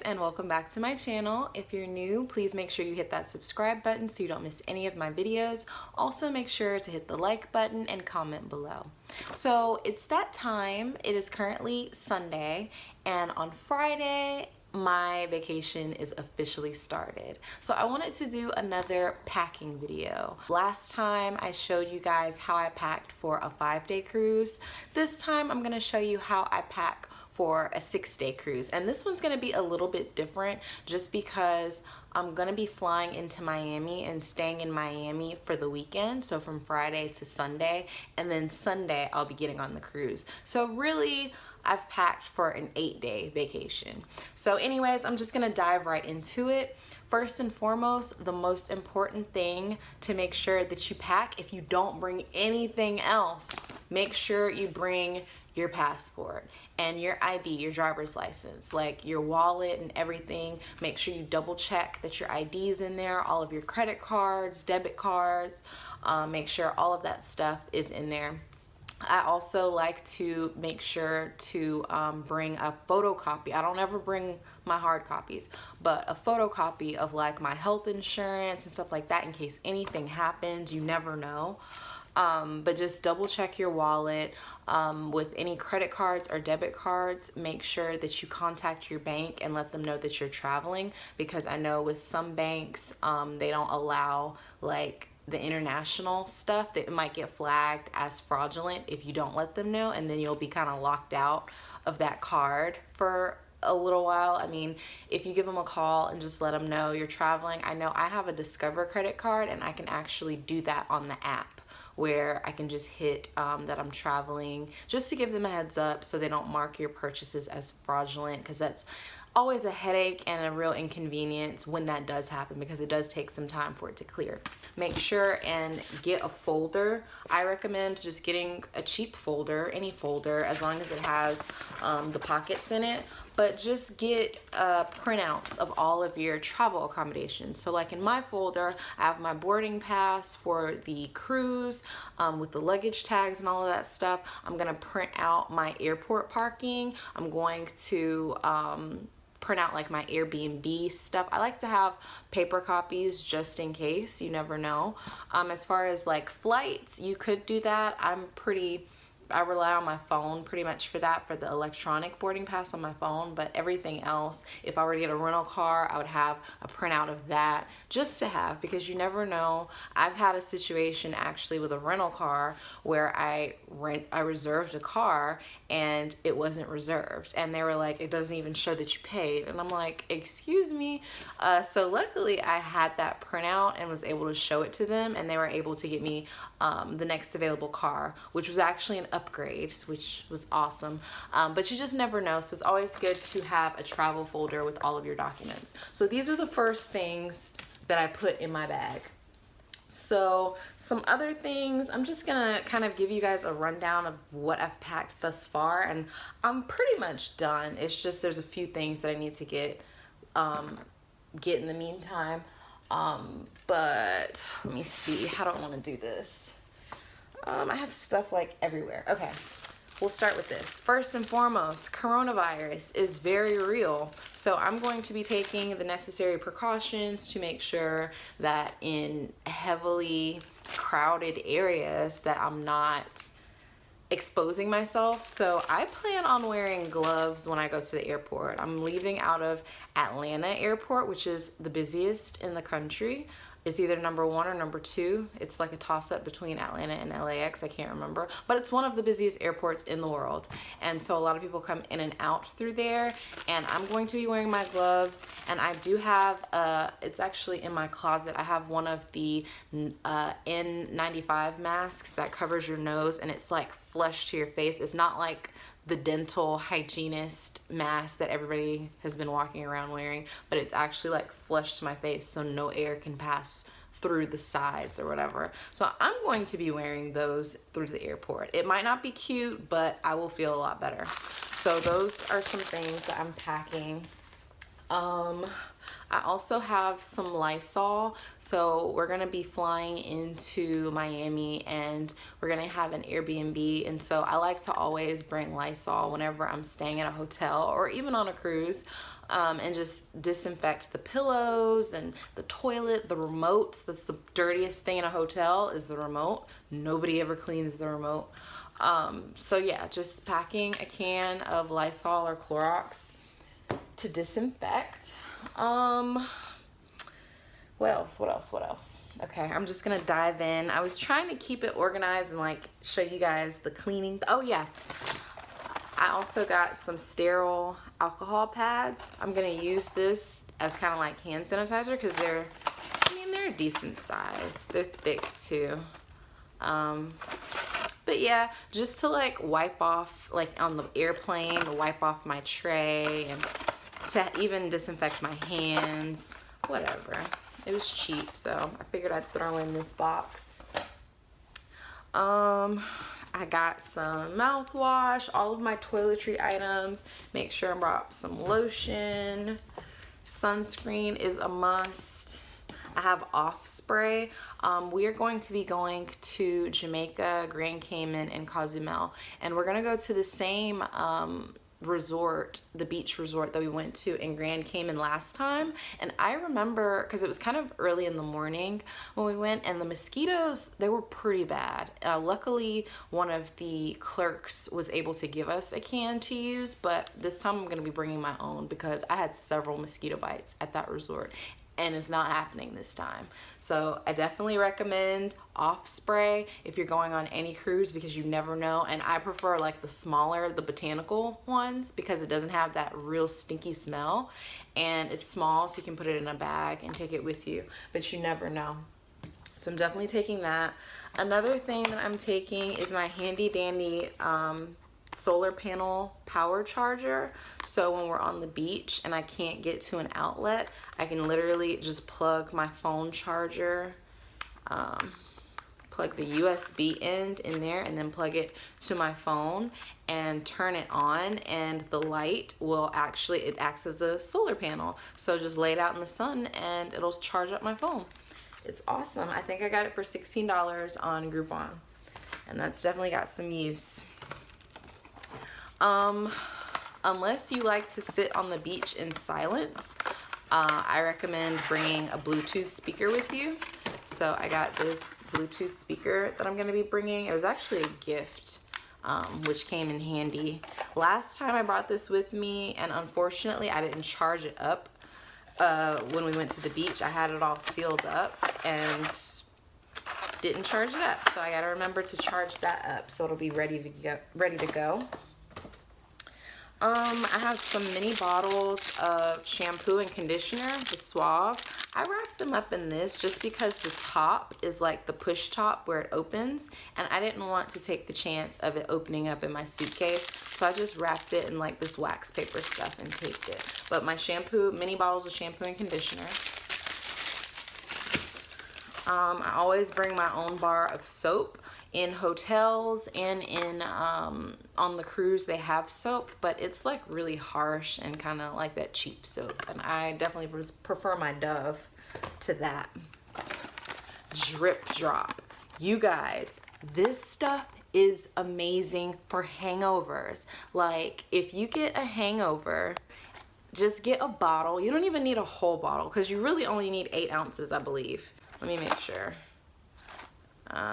and welcome back to my channel. If you're new, please make sure you hit that subscribe button so you don't miss any of my videos. Also make sure to hit the like button and comment below. So it's that time. It is currently Sunday, and on Friday my vacation is officially started. So I wanted to do another packing video. Last time I showed you guys how I packed for a 5-day cruise. This time I'm gonna show you how I pack for a 6-day cruise, and this one's gonna be a little bit different just because I'm gonna be flying into Miami and staying in Miami for the weekend, so from Friday to Sunday, and then Sunday I'll be getting on the cruise. So really I've packed for an 8-day vacation. So anyways, I'm just gonna dive right into it. First and foremost, the most important thing to make sure that you pack, if you don't bring anything else, make sure you bring your passport and your ID, your driver's license, like your wallet and everything. Make sure you double check that your ID is in there, all of your credit cards, debit cards, make sure all of that stuff is in there. I also like to make sure to bring a photocopy. I don't ever bring my hard copies, but a photocopy of like my health insurance and stuff like that in case anything happens. You never know. But just double check your wallet. With any credit cards or debit cards, make sure that you contact your bank and let them know that you're traveling, because I know with some banks they don't allow like the international stuff. That it might get flagged as fraudulent if you don't let them know, and then you'll be kind of locked out of that card for a little while. I mean, if you give them a call and just let them know you're traveling. I know I have a Discover credit card, and I can actually do that on the app, where I can just hit that I'm traveling, just to give them a heads up so they don't mark your purchases as fraudulent, because that's always a headache and a real inconvenience when that does happen, because it does take some time for it to clear. Make sure and get a folder. I recommend just getting a cheap folder, any folder, as long as it has the pockets in it. But just get printouts of all of your travel accommodations. So like in my folder, I have my boarding pass for the cruise with the luggage tags and all of that stuff. I'm gonna print out my airport parking. I'm going to print out like my Airbnb stuff. I like to have paper copies just in case, you never know. As far as like flights, you could do that. I rely on my phone pretty much for that, for the electronic boarding pass on my phone, but everything else, if I were to get a rental car, I would have a printout of that just to have, because you never know. I've had a situation actually with a rental car where I reserved a car and it wasn't reserved, and they were like, it doesn't even show that you paid, and I'm like, excuse me. So luckily I had that printout and was able to show it to them, and they were able to get me the next available car, which was actually an upgrade, which was awesome. But you just never know, so it's always good to have a travel folder with all of your documents. So these are the first things that I put in my bag. So some other things, I'm just gonna kind of give you guys a rundown of what I've packed thus far, and I'm pretty much done. It's just there's a few things that I need to get in the meantime. But let me see, how do I want to do this? I have stuff like everywhere. Okay, we'll start with this. First and foremost, coronavirus is very real. So I'm going to be taking the necessary precautions to make sure that in heavily crowded areas that I'm not exposing myself. So I plan on wearing gloves when I go to the airport. I'm leaving out of Atlanta Airport, which is the busiest in the country. It's either number 1 or number 2. It's like a toss-up between Atlanta and LAX, I can't remember. But it's one of the busiest airports in the world. And so a lot of people come in and out through there. And I'm going to be wearing my gloves. And I do have, it's actually in my closet, I have one of the N95 masks that covers your nose, and it's like flush to your face. It's not like the dental hygienist mask that everybody has been walking around wearing, but it's actually like flush to my face so no air can pass through the sides or whatever. So I'm going to be wearing those through the airport. It might not be cute, but I will feel a lot better. So those are some things that I'm packing. I also have some Lysol. So we're gonna be flying into Miami and we're gonna have an Airbnb, and so I like to always bring Lysol whenever I'm staying at a hotel or even on a cruise, and just disinfect the pillows and the toilet, the remotes. That's the dirtiest thing in a hotel, is the remote. Nobody ever cleans the remote. So yeah, just packing a can of Lysol or Clorox to disinfect. What else? Okay, I'm just gonna dive in. I was trying to keep it organized and like show you guys the cleaning. Oh yeah, I also got some sterile alcohol pads. I'm gonna use this as kind of like hand sanitizer because they're a decent size. They're thick too. But yeah, just to like wipe off, like on the airplane, to wipe off my tray and to even disinfect my hands, whatever. It was cheap, so I figured I'd throw in this box. I got some mouthwash, all of my toiletry items. Make sure I brought some lotion. Sunscreen is a must. I have off spray. We are going to be going to Jamaica, Grand Cayman, and Cozumel, and we're gonna go to the same resort, the beach resort that we went to in Grand Cayman last time. And I remember, because it was kind of early in the morning when we went, and the mosquitoes, they were pretty bad. Luckily, one of the clerks was able to give us a can to use, but this time I'm gonna be bringing my own because I had several mosquito bites at that resort, and it's not happening this time. So I definitely recommend off spray if you're going on any cruise, because you never know. And I prefer like the smaller, the botanical ones, because it doesn't have that real stinky smell, and it's small, so you can put it in a bag and take it with you, but you never know. So I'm definitely taking that. Another thing that I'm taking is my handy dandy solar panel power charger. So when we're on the beach and I can't get to an outlet, I can literally just plug my phone charger, plug the USB end in there, and then plug it to my phone and turn it on, and the light will actually, it acts as a solar panel. So just lay it out in the sun and it'll charge up my phone. It's awesome. I think I got it for $16 on Groupon, and that's definitely got some use. Unless you like to sit on the beach in silence, I recommend bringing a Bluetooth speaker with you. So I got this Bluetooth speaker that I'm going to be bringing. It was actually a gift, which came in handy. Last time I brought this with me, and unfortunately I didn't charge it up when we went to the beach. I had it all sealed up and didn't charge it up. So I got to remember to charge that up so it'll be ready to go. I have some mini bottles of shampoo and conditioner, the Suave. I wrapped them up in this just because the top is like the push top where it opens, and I didn't want to take the chance of it opening up in my suitcase, so I just wrapped it in like this wax paper stuff and taped it. But my shampoo, mini bottles of shampoo and conditioner. I always bring my own bar of soap. In hotels and in on the cruise they have soap, but it's like really harsh and kind of like that cheap soap, and I definitely prefer my Dove to that. Drip Drop. You guys, this stuff is amazing for hangovers. Like if you get a hangover, just get a bottle. You don't even need a whole bottle because you really only need 8 ounces, I believe. Let me make sure.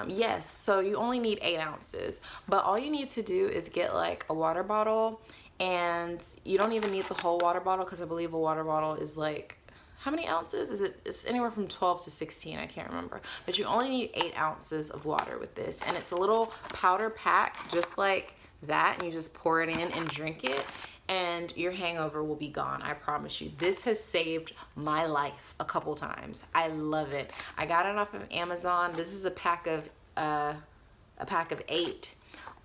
Yes, so you only need 8 ounces, but all you need to do is get like a water bottle, and you don't even need the whole water bottle because I believe a water bottle is like, how many ounces is it? It's anywhere from 12 to 16, I can't remember, but you only need 8 ounces of water with this, and it's a little powder pack just like that, and you just pour it in and drink it, and your hangover will be gone. I promise you. This has saved my life a couple times. I love it. I got it off of Amazon. This is a pack of 8,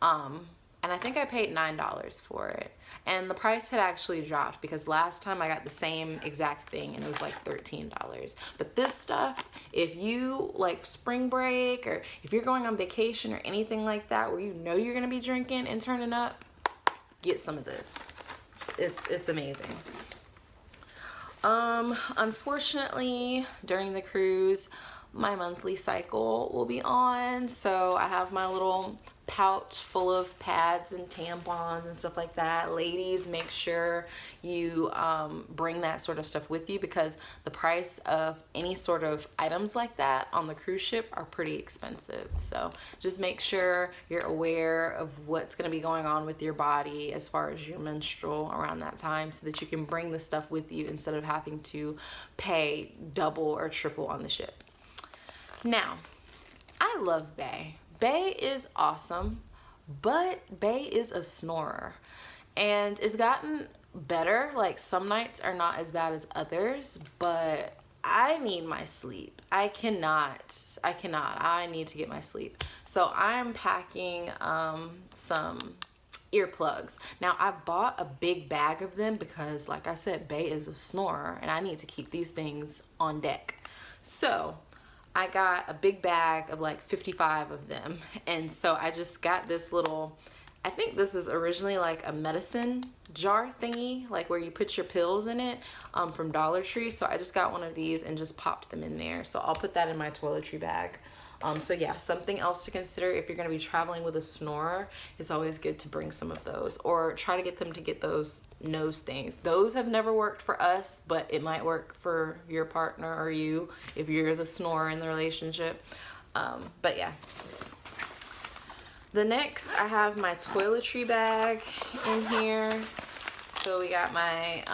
and I think I paid $9 for it. And the price had actually dropped because last time I got the same exact thing and it was like $13. But this stuff, if you like spring break or if you're going on vacation or anything like that where you know you're gonna be drinking and turning up, get some of this. It's amazing. Unfortunately, during the cruise, my monthly cycle will be on, so I have my little pouch full of pads and tampons and stuff like that. Ladies, make sure you bring that sort of stuff with you, because the price of any sort of items like that on the cruise ship are pretty expensive. So just make sure you're aware of what's going to be going on with your body as far as your menstrual around that time, so that you can bring the stuff with you instead of having to pay double or triple on the ship. Now, I love Bay. Bay is awesome, but Bay is a snorer, and it's gotten better. Like, some nights are not as bad as others, but I need my sleep. I need to get my sleep. So I'm packing some earplugs. Now, I bought a big bag of them because, like I said, Bay is a snorer and I need to keep these things on deck. So I got a big bag of like 55 of them, and so I just got this little, I think this is originally like a medicine jar thingy, like where you put your pills in it, from Toiletries. So I just got one of these and just popped them in there. So I'll put that in my toiletry bag. So yeah, something else to consider if you're going to be traveling with a snorer. It's always good to bring some of those, or try to get them to get those nose things. Those have never worked for us, but it might work for your partner or you if you're the snorer in the relationship. But yeah. The next, I have my toiletry bag in here. So we got my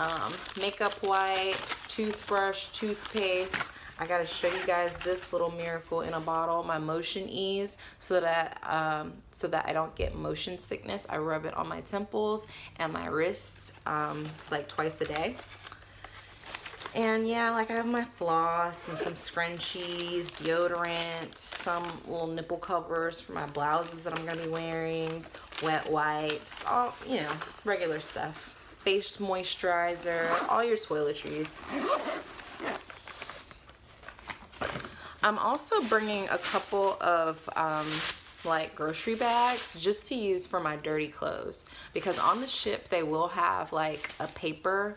makeup wipes, toothbrush, toothpaste. I gotta show you guys this little miracle in a bottle, my motion ease, so that I don't get motion sickness. I rub it on my temples and my wrists like twice a day. And yeah, like I have my floss and some scrunchies, deodorant, some little nipple covers for my blouses that I'm gonna be wearing, wet wipes, all, you know, regular stuff. Face moisturizer, all your toiletries. I'm also bringing a couple of like grocery bags just to use for my dirty clothes, because on the ship they will have like a paper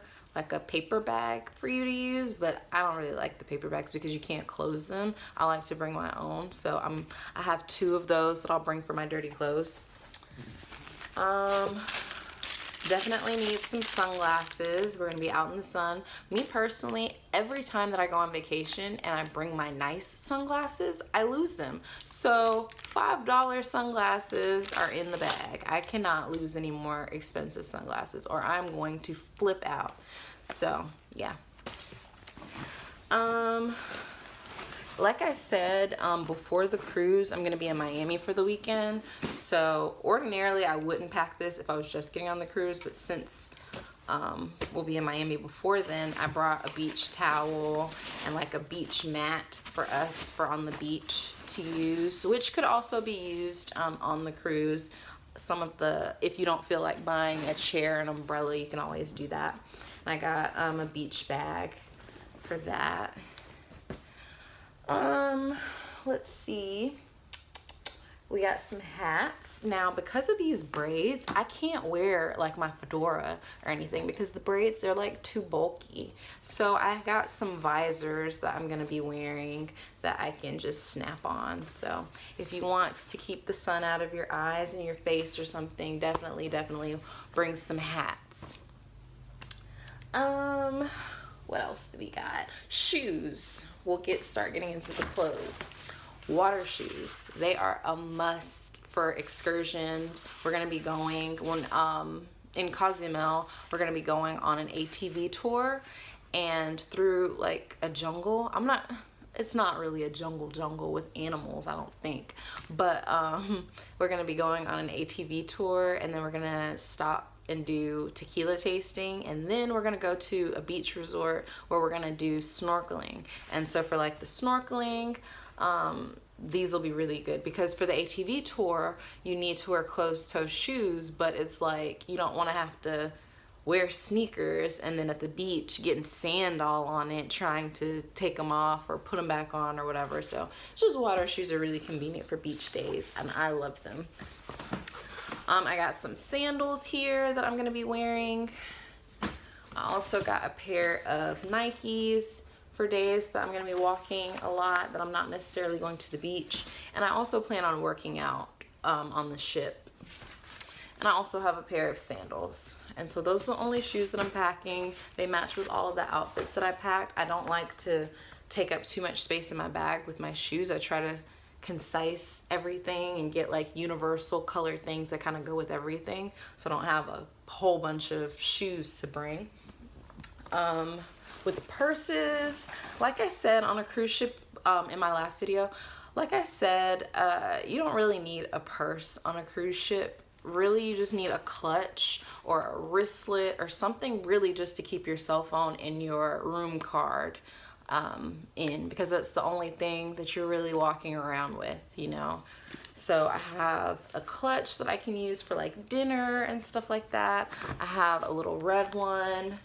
bag for you to use, but I don't really like the paper bags because you can't close them. I like to bring my own, so I have 2 of those that I'll bring for my dirty clothes. Definitely need some sunglasses. We're gonna be out in the sun. Me personally, every time that I go on vacation and I bring my nice sunglasses, I lose them. So $5 sunglasses are in the bag. I cannot lose any more expensive sunglasses or I'm going to flip out. So yeah. Like I said, before the cruise, I'm gonna be in Miami for the weekend. So ordinarily I wouldn't pack this if I was just getting on the cruise, but since we'll be in Miami before then, I brought a beach towel and like a beach mat for us for on the beach to use, which could also be used on the cruise. If you don't feel like buying a chair and umbrella, you can always do that. And I got a beach bag for that. Let's see. We got some hats. Now, because of these braids, I can't wear like my fedora or anything because the braids, they're like too bulky. So I got some visors that I'm gonna be wearing that I can just snap on. So if you want to keep the sun out of your eyes and your face or something, definitely bring some hats. What else do we got? Shoes. We'll start getting into the clothes. Water shoes. They are a must for excursions. We're gonna be going in Cozumel. We're gonna be going on an ATV tour and through like a jungle. It's not really a jungle with animals, I don't think. But we're gonna be going on an ATV tour, and then we're gonna stop and do tequila tasting, and then we're gonna go to a beach resort where we're gonna do snorkeling. And so for like the snorkeling, these will be really good, because for the ATV tour you need to wear closed-toe shoes, but it's like you don't want to have to wear sneakers and then at the beach getting sand all on it trying to take them off or put them back on or whatever. So just water shoes are really convenient for beach days, and I love them. I got some sandals here that I'm gonna be wearing. I also got a pair of Nikes for days that I'm going to be walking a lot, that I'm not necessarily going to the beach. And I also plan on working out on the ship. And I also have a pair of sandals. And so those are the only shoes that I'm packing. They match with all of the outfits that I packed. I don't like to take up too much space in my bag with my shoes. I try to concise everything and get like universal color things that kind of go with everything, so I don't have a whole bunch of shoes to bring. With purses, like I said on a cruise ship in my last video, like I said, you don't really need a purse on a cruise ship. Really, you just need a clutch or a wristlet or something really just to keep your cell phone and your room card in, because that's the only thing that you're really walking around with, you know. So I have a clutch that I can use for like dinner and stuff like that. I have a little red one.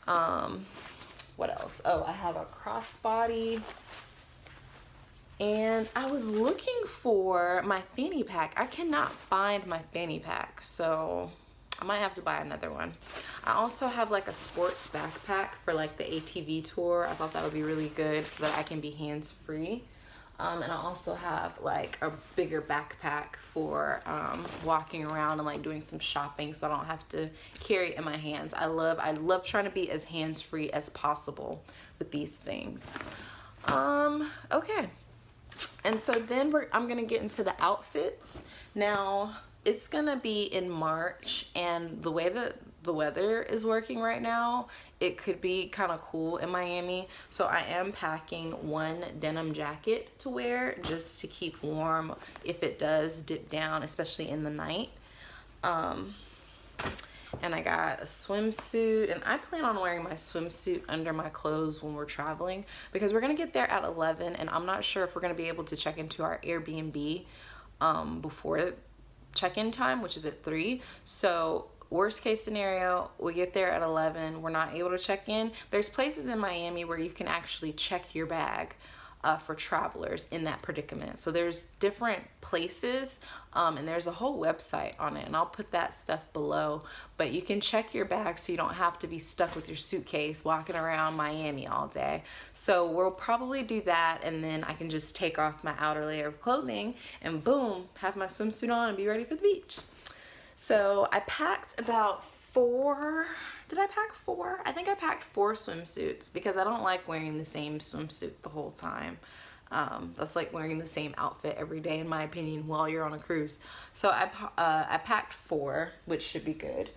What else? Oh, I have a crossbody. And I was looking for my fanny pack. I cannot find my fanny pack, so I might have to buy another one. I also have like a sports backpack for like the ATV tour. I thought that would be really good so that I can be hands-free. And I also have like a bigger backpack for walking around and like doing some shopping, so I don't have to carry it in my hands. I love trying to be as hands-free as possible with these things. Okay. And so then I'm gonna get into the outfits. Now, it's gonna be in March, and the way that the weather is working right now, it could be kind of cool in Miami. So I am packing one denim jacket to wear just to keep warm if it does dip down, especially in the night. And I got a swimsuit, and I plan on wearing my swimsuit under my clothes when we're traveling, because we're gonna get there at 11, and I'm not sure if we're gonna be able to check into our Airbnb before check-in time, which is at 3. So worst case scenario, we get there at 11, we're not able to check in. There's places in Miami where you can actually check your bag for travelers in that predicament. So there's different places, and there's a whole website on it, and I'll put that stuff below. But you can check your bag so you don't have to be stuck with your suitcase walking around Miami all day. So we'll probably do that, and then I can just take off my outer layer of clothing and boom, have my swimsuit on and be ready for the beach. So I packed about 4. Did I pack 4? I think I packed 4 swimsuits because I don't like wearing the same swimsuit the whole time. That's like wearing the same outfit every day, in my opinion, while you're on a cruise. So I packed 4, which should be good.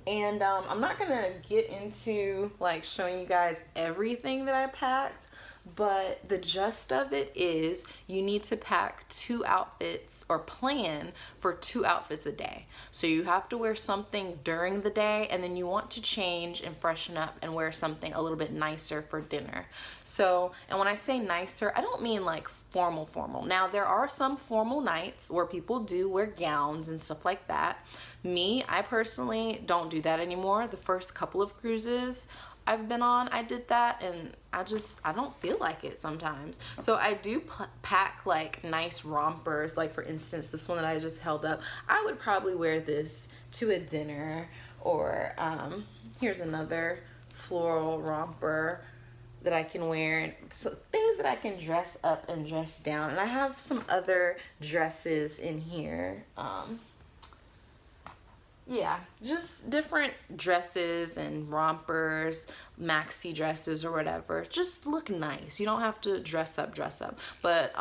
And I'm not gonna get into like showing you guys everything that I packed, but the gist of it is you need to pack 2 outfits, or plan for 2 outfits a day. So you have to wear something during the day, and then you want to change and freshen up and wear something a little bit nicer for dinner. So, and when I say nicer, I don't mean like formal. Now, there are some formal nights where people do wear gowns and stuff like that. Me, I personally don't do that anymore. The first couple of cruises I've been on, I did that, and I don't feel like it sometimes. So I do pack like nice rompers. Like for instance, this one that I just held up, I would probably wear this to a dinner, or here's another floral romper that I can wear. So things that I can dress up and dress down. And I have some other dresses in here. Yeah, just different dresses and rompers, maxi dresses or whatever. Just look nice. You don't have to dress up. But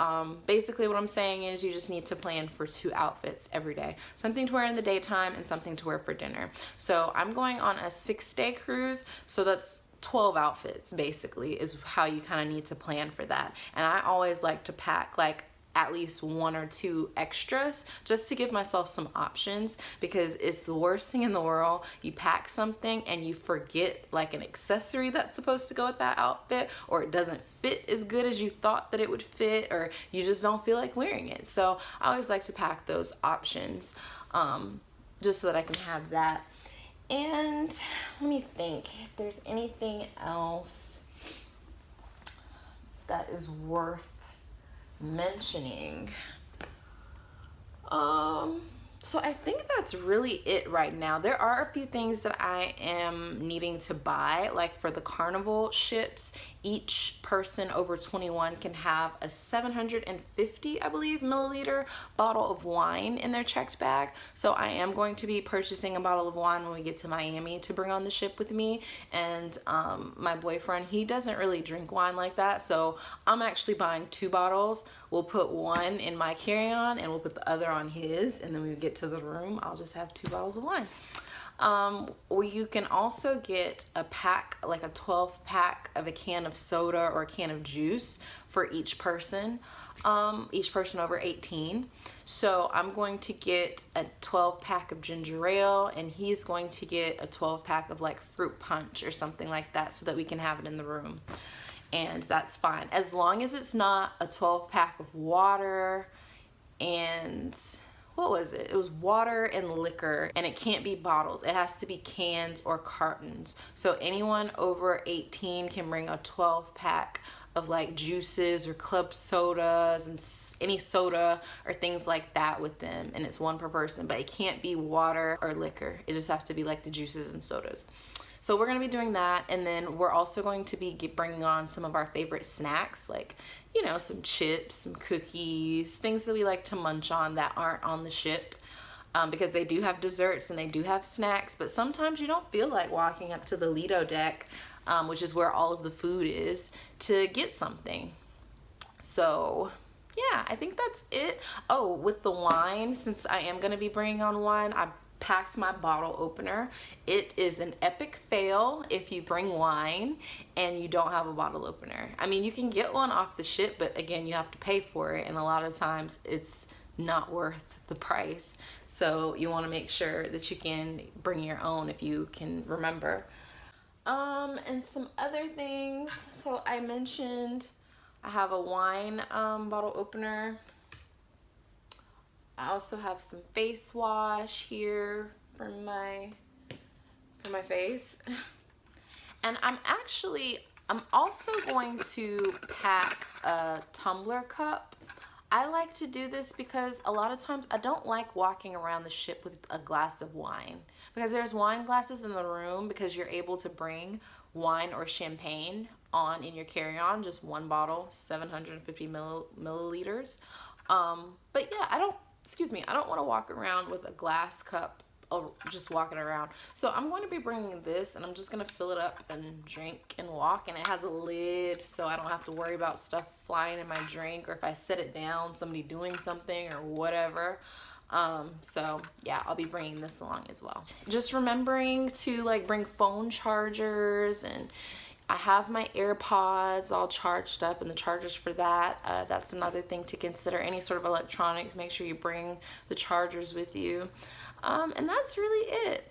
basically what I'm saying is you just need to plan for 2 outfits every day. Something to wear in the daytime and something to wear for dinner. So I'm going on a 6-day cruise, so that's 12 outfits basically is how you kind of need to plan for that. And I always like to pack like at least 1 or 2 extras just to give myself some options, because it's the worst thing in the world. You pack something and you forget like an accessory that's supposed to go with that outfit, or it doesn't fit as good as you thought that it would fit, or you just don't feel like wearing it. So I always like to pack those options just so that I can have that. And let me think if there's anything else that is worth mentioning. So I think that's really it right now. There are a few things that I am needing to buy, like for the carnival ships, each person over 21 can have a 750, I believe, milliliter bottle of wine in their checked bag. So I am going to be purchasing a bottle of wine when we get to Miami to bring on the ship with me. And my boyfriend, he doesn't really drink wine like that, so I'm actually buying 2 bottles. We'll put one in my carry-on and we'll put the other on his, and then when we get to the room, I'll just have 2 bottles of wine. Or you can also get a pack, like a 12 pack of a can of soda or a can of juice for each person over 18. So I'm going to get a 12 pack of ginger ale, and he's going to get a 12 pack of like fruit punch or something like that, so that we can have it in the room. And that's fine, as long as it's not a 12 pack of water and what was it? It was water and liquor, and it can't be bottles. It has to be cans or cartons. So anyone over 18 can bring a 12 pack of like juices or club sodas and any soda or things like that with them, and it's 1 per person, but it can't be water or liquor. It just has to be like the juices and sodas. So we're going to be doing that, and then we're also going to be bringing on some of our favorite snacks, like, you know, some chips, some cookies, things that we like to munch on that aren't on the ship, because they do have desserts and they do have snacks, but sometimes you don't feel like walking up to the Lido deck, which is where all of the food is, to get something. So yeah, I think that's it. Oh, with the wine, since I am going to be bringing on wine, I packed my bottle opener. It is an epic fail if you bring wine and you don't have a bottle opener. I mean, you can get one off the ship, but again, you have to pay for it, and a lot of times it's not worth the price. So you want to make sure that you can bring your own if you can remember. And some other things. So I mentioned I have a wine bottle opener. I also have some face wash here for my face. And I'm also going to pack a tumbler cup. I like to do this because a lot of times I don't like walking around the ship with a glass of wine, because there's wine glasses in the room, because you're able to bring wine or champagne on in your carry-on, just 1 bottle, 750 milliliters. But yeah, I don't want to walk around with a glass cup just walking around. So I'm going to be bringing this, and I'm just going to fill it up and drink and walk, and it has a lid, so I don't have to worry about stuff flying in my drink, or if I set it down, somebody doing something or whatever. So yeah, I'll be bringing this along as well. Just remembering to like bring phone chargers, and I have my AirPods all charged up and the chargers for that. That's another thing to consider. Any sort of electronics, make sure you bring the chargers with you. And that's really it.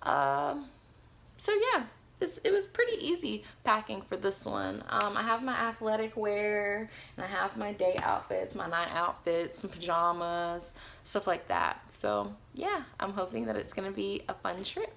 So yeah, it was pretty easy packing for this one. I have my athletic wear, and I have my day outfits, my night outfits, some pajamas, stuff like that. So yeah, I'm hoping that it's gonna be a fun trip.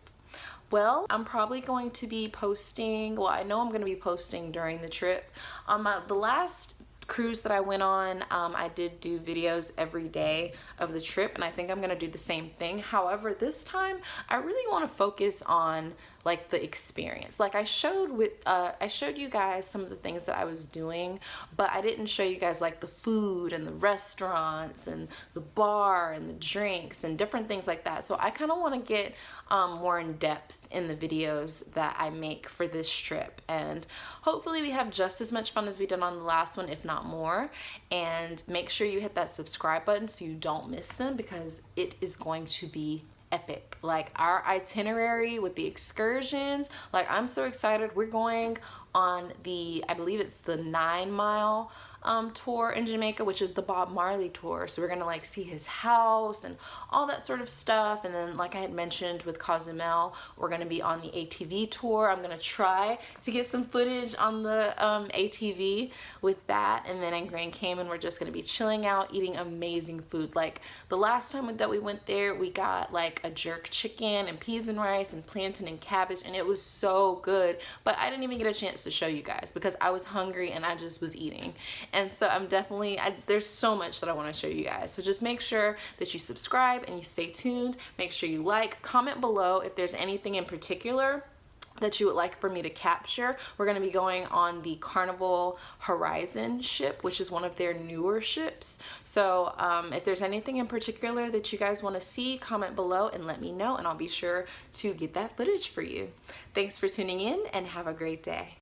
Well, I'm probably going to be posting, well, I know I'm going to be posting during the trip. The last cruise that I went on, I did do videos every day of the trip, and I think I'm going to do the same thing. However, this time, I really want to focus on like the experience. Like I showed you guys some of the things that I was doing, but I didn't show you guys like the food and the restaurants and the bar and the drinks and different things like that. So I kind of want to get more in depth in the videos that I make for this trip, and hopefully we have just as much fun as we did on the last one, if not more. And make sure you hit that subscribe button so you don't miss them, because it is going to be epic. Like our itinerary with the excursions, like I'm so excited. We're going on I believe it's the 9-mile tour in Jamaica, which is the Bob Marley tour. So we're gonna like see his house and all that sort of stuff. And then like I had mentioned with Cozumel, we're gonna be on the ATV tour. I'm gonna try to get some footage on the ATV with that. And then in Grand Cayman, we're just gonna be chilling out, eating amazing food. Like the last time that we went there, we got like a jerk chicken and peas and rice and plantain and cabbage, and it was so good. But I didn't even get a chance to show you guys because I was hungry and I just was eating. And so I'm definitely, there's so much that I want to show you guys. So just make sure that you subscribe and you stay tuned. Make sure you like, comment below if there's anything in particular that you would like for me to capture. We're going to be going on the Carnival Horizon ship, which is one of their newer ships. So if there's anything in particular that you guys want to see, comment below and let me know, and I'll be sure to get that footage for you. Thanks for tuning in and have a great day.